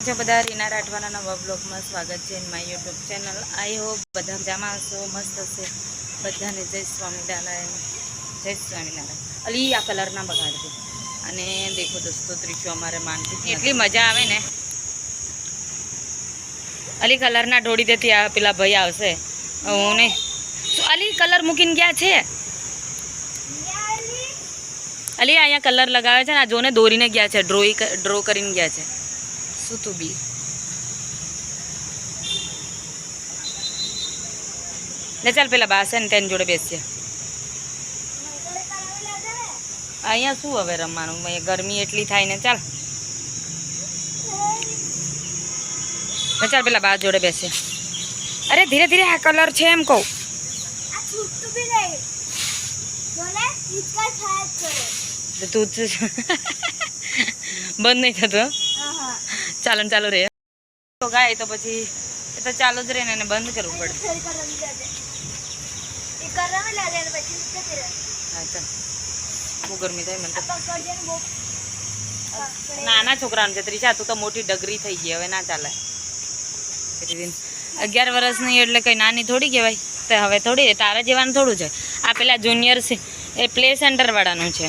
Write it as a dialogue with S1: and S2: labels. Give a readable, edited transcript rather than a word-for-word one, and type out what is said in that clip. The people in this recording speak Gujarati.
S1: બધા રીના રાઠવાના નવા બ્લોગમાં સ્વાગત છે my YouTube channel. I hope બધા મજામાં હશો, મસ્ત હશે બધાને। જય સ્વામિનારાયણ, જય સ્વામિનારાયણ। અલી આ કલર ના બગાડજો। અને દેખો દોસ્તો ત્રીજો અમારે માનતી એટલી મજા આવે ને। અલી કલર ના ઢોળી દેતી આ પેલા ભાઈ આવશે હું ને અલી કલર મૂકીને ગયા છે। અલી અહીંયા કલર લગાવે છે ને, આ જોને દોરીને ગયા છે, ડ્રો કરીને ગયા છે। તું બી ને ચાલ પેલા બાસે ને તેની જોડે બેસીએ। અહીંયા શું હવે રમવાનું, ગરમી એટલી થાય ને। ચાલ ને ચાલ પેલા બા જોડે બેસીએ। અરે ધીરે ધીરે આ કલર છે એમ કહું। તું બંધ નહીં થતું। ચાલો ચાલુ રે તો ગાય તો પછી એ તો ચાલુ જ રહે ને, બંધ કરવું પડે। બહુ ગરમી થાય મને તો। નાના છોકરાને છે ત્રીજા, તું તો મોટી ડગરી થઈ ગઈ, હવે ના ચાલે। 11 વર્ષની એટલે કઈ નાની થોડી કહેવાય। તો હવે થોડી તારા જેવાનું થોડું છે। આ પેલા જુનિયર એ પ્લે સેન્ટર વાળાનું છે।